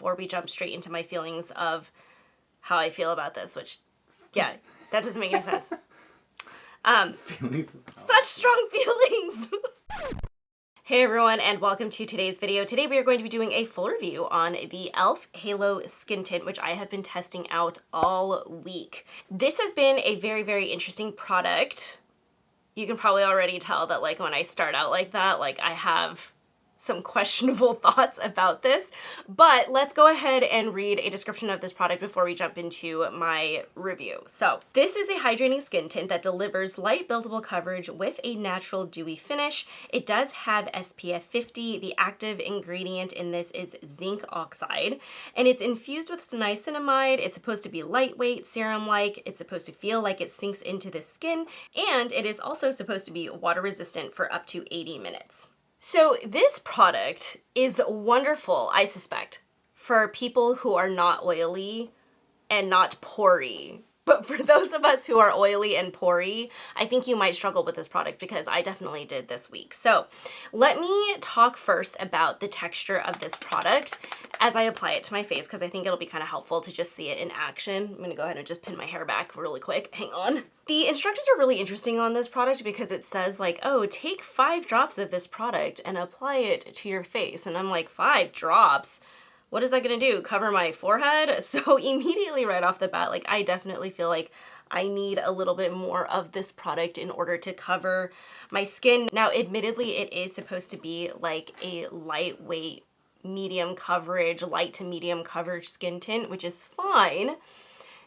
before we jump straight into my feelings of how I feel about this, which, yeah, that doesn't make any sense. Such strong feelings. Hey everyone, and welcome to today's video. Today we are going to be doing a full review on the e.l.f. Halo Skin Tint, which I have been testing out all week. This has been a very, very interesting product. You can probably already tell that like when I start out like that, like I have some questionable thoughts about this, but let's go ahead and read a description of this product before we jump into my review. So this is a hydrating skin tint that delivers light buildable coverage with a natural dewy finish. It does have SPF 50. The active ingredient in this is zinc oxide, and it's infused with niacinamide. It's supposed to be lightweight, serum-like. It's supposed to feel like it sinks into the skin, and it is also supposed to be water resistant for up to 80 minutes. So this product is wonderful, I suspect, for people who are not oily and not pory. But for those of us who are oily and pory, I think you might struggle with this product because I definitely did this week. So let me talk first about the texture of this product as I apply it to my face, because I think it'll be kind of helpful to just see it in action. I'm gonna go ahead and just pin my hair back really quick. Hang on. The instructions are really interesting on this product because it says like, oh, take 5 drops of this product and apply it to your face. And I'm like, 5 drops? What is that gonna do? Cover my forehead? So immediately right off the bat, like I definitely feel like I need a little bit more of this product in order to cover my skin. Now, admittedly, it is supposed to be like a lightweight, medium coverage, light to medium coverage skin tint, which is fine.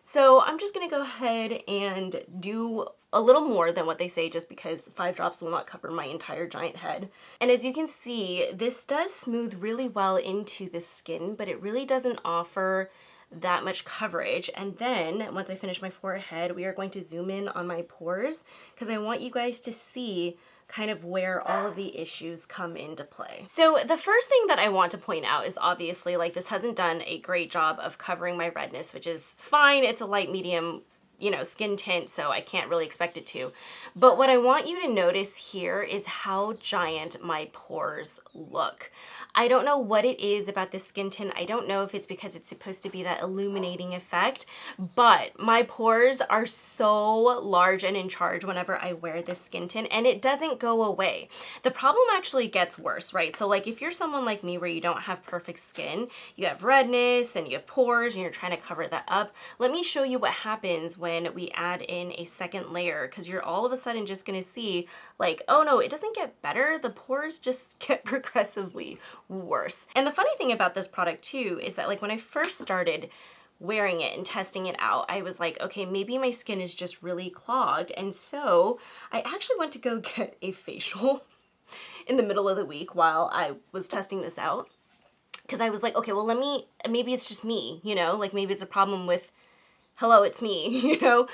So I'm just gonna go ahead and do a little more than what they say just because 5 drops will not cover my entire giant head. And as you can see, this does smooth really well into the skin, but it really doesn't offer that much coverage. And then once I finish my forehead, we are going to zoom in on my pores because I want you guys to see kind of where all of the issues come into play. So the first thing that I want to point out is obviously like this hasn't done a great job of covering my redness, which is fine. It's a light medium, you know, skin tint, so I can't really expect it to. But what I want you to notice here is how giant my pores look. I don't know what it is about this skin tint. I don't know if it's because it's supposed to be that illuminating effect, but my pores are so large and in charge whenever I wear this skin tint, and it doesn't go away. The problem actually gets worse, right? So like if you're someone like me where you don't have perfect skin, you have redness and you have pores and you're trying to cover that up, let me show you what happens when we add in a second layer, because you're all of a sudden just gonna see like, oh no, it doesn't get better, the pores just get progressively worse. And the funny thing about this product too is that like when I first started wearing it and testing it out, I was like, okay, maybe my skin is just really clogged. And so I actually went to go get a facial in the middle of the week while I was testing this out, because I was like, okay, well maybe it's just me, you know, like maybe it's a problem with, hello, it's me, you know?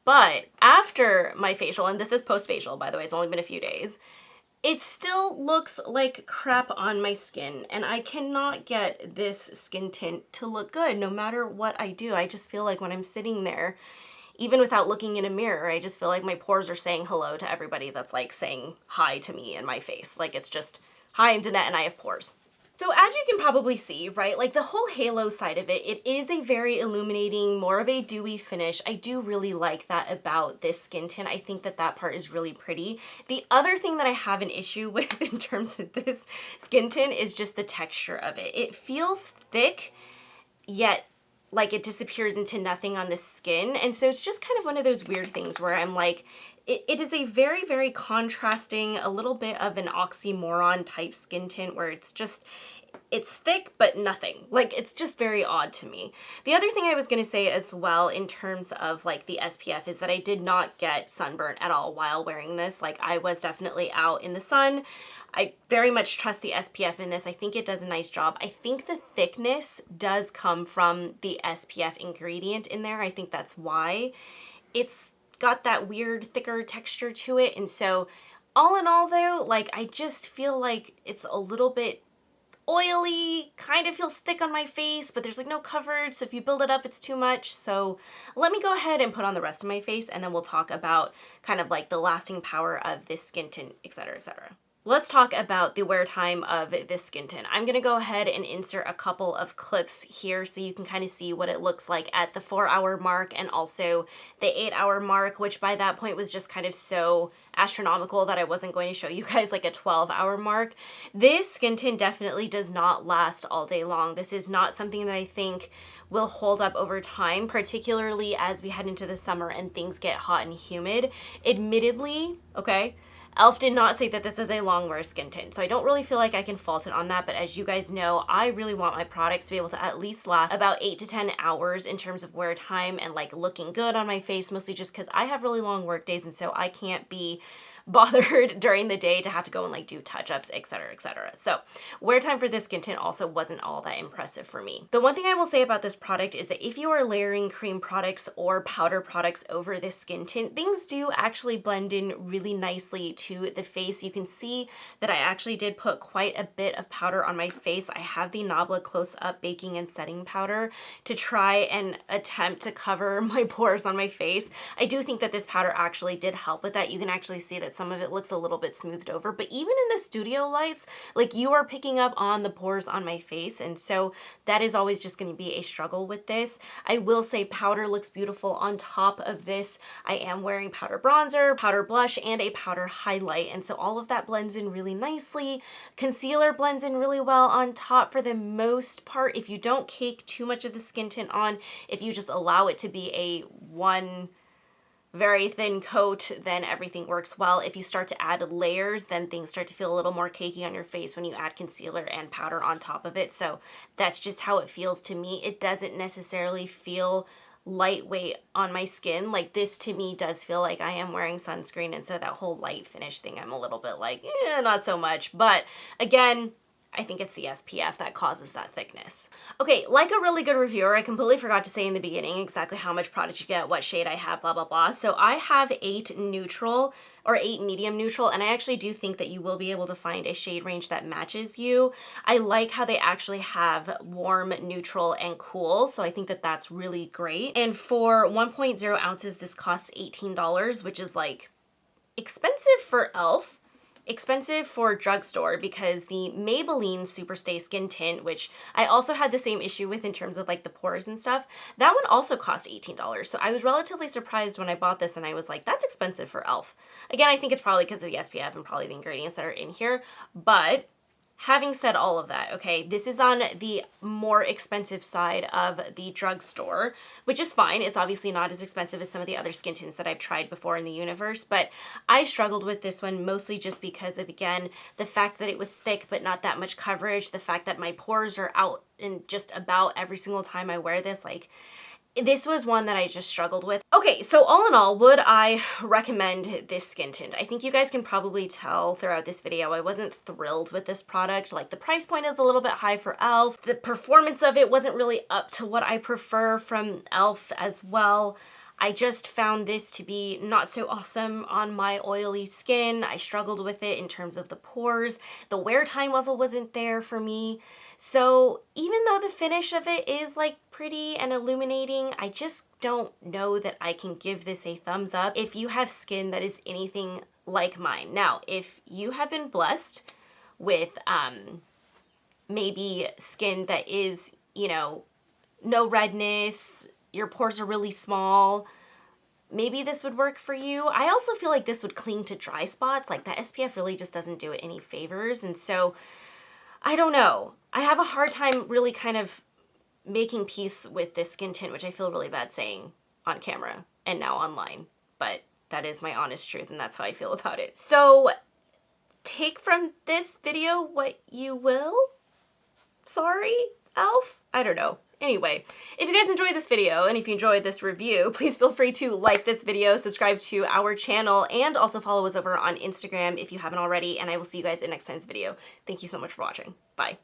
But after my facial, and this is post-facial, by the way, it's only been a few days, it still looks like crap on my skin, and I cannot get this skin tint to look good no matter what I do. I just feel like when I'm sitting there, even without looking in a mirror, I just feel like my pores are saying hello to everybody that's like saying hi to me in my face. Like it's just, hi, I'm Danette and I have pores. So as you can probably see, right, like the whole halo side of it, it is a very illuminating, more of a dewy finish. I do really like that about this skin tint. I think that that part is really pretty. The other thing that I have an issue with in terms of this skin tint is just the texture of it. It feels thick, yet like it disappears into nothing on the skin. And so it's just kind of one of those weird things where I'm like, it is a very, very contrasting, a little bit of an oxymoron type skin tint where it's just, it's thick, but nothing. Like, it's just very odd to me. The other thing I was going to say as well in terms of like the SPF is that I did not get sunburnt at all while wearing this. Like I was definitely out in the sun. I very much trust the SPF in this. I think it does a nice job. I think the thickness does come from the SPF ingredient in there. I think that's why it's got that weird thicker texture to it. And so all in all though, like I just feel like it's a little bit oily, kind of feels thick on my face, but there's like no coverage, so if you build it up, it's too much. So let me go ahead and put on the rest of my face, and then we'll talk about kind of like the lasting power of this skin tint, etc., etc. Let's talk about the wear time of this skin tint. I'm going to go ahead and insert a couple of clips here so you can kind of see what it looks like at the 4-hour mark and also the 8-hour mark, which by that point was just kind of so astronomical that I wasn't going to show you guys like a 12-hour mark. This skin tint definitely does not last all day long. This is not something that I think will hold up over time, particularly as we head into the summer and things get hot and humid. Admittedly, okay, e.l.f. did not say that this is a long wear skin tint, so I don't really feel like I can fault it on that, but as you guys know, I really want my products to be able to at least last about 8 to 10 hours in terms of wear time and like looking good on my face, mostly just because I have really long work days and so I can't be bothered during the day to have to go and like do touch-ups, etc, etc. So wear time for this skin tint also wasn't all that impressive for me. The one thing I will say about this product is that if you are layering cream products or powder products over this skin tint, things do actually blend in really nicely to the face. You can see that I actually did put quite a bit of powder on my face. I have the Nabla Close Up Baking and Setting Powder to try and attempt to cover my pores on my face. I do think that this powder actually did help with that. You can actually see that some of it looks a little bit smoothed over, but even in the studio lights, like you are picking up on the pores on my face, and so that is always just going to be a struggle with this. I will say powder looks beautiful on top of this. I am wearing powder bronzer, powder blush, and a powder highlight, and so all of that blends in really nicely. Concealer blends in really well on top for the most part. If you don't cake too much of the skin tint on, if you just allow it to be a one very thin coat, then everything works well. If you start to add layers, then things start to feel a little more cakey on your face when you add concealer and powder on top of it. So that's just how it feels to me. It doesn't necessarily feel lightweight on my skin. Like this to me does feel like I am wearing sunscreen, and so that whole light finish thing, I'm a little bit like, not so much. But again, I think it's the SPF that causes that thickness. Okay, like a really good reviewer, I completely forgot to say in the beginning exactly how much product you get, what shade I have, blah, blah, blah. So I have 8 neutral or 8 medium neutral, and I actually do think that you will be able to find a shade range that matches you. I like how they actually have warm, neutral, and cool, so I think that that's really great. And for 1.0 ounces, this costs $18, which is like expensive for e.l.f., expensive for drugstore, because the Maybelline Superstay Skin Tint, which I also had the same issue with in terms of like the pores and stuff, that one also cost $18. So I was relatively surprised when I bought this and I was like, that's expensive for e.l.f. Again, I think it's probably because of the SPF and probably the ingredients that are in here, but having said all of that, okay, this is on the more expensive side of the drugstore, which is fine. It's obviously not as expensive as some of the other skin tints that I've tried before in the universe, but I struggled with this one mostly just because of, again, the fact that it was thick but not that much coverage, the fact that my pores are out in just about every single time I wear this, like, this was one that I just struggled with. Okay, so all in all, would I recommend this skin tint? I think you guys can probably tell throughout this video I wasn't thrilled with this product. Like, the price point is a little bit high for e.l.f. The performance of it wasn't really up to what I prefer from e.l.f. as well. I just found this to be not so awesome on my oily skin. I struggled with it in terms of the pores. The wear time also wasn't there for me. So even though the finish of it is like pretty and illuminating, I just don't know that I can give this a thumbs up if you have skin that is anything like mine. Now, if you have been blessed with maybe skin that is, you know, no redness, your pores are really small, maybe this would work for you. I also feel like this would cling to dry spots. Like, that SPF really just doesn't do it any favors. And so, I don't know. I have a hard time really kind of making peace with this skin tint, which I feel really bad saying on camera and now online. But that is my honest truth, and that's how I feel about it. So, take from this video what you will. Sorry, e.l.f. I don't know. Anyway, if you guys enjoyed this video and if you enjoyed this review, please feel free to like this video, subscribe to our channel, and also follow us over on Instagram if you haven't already, and I will see you guys in next time's video. Thank you so much for watching. Bye.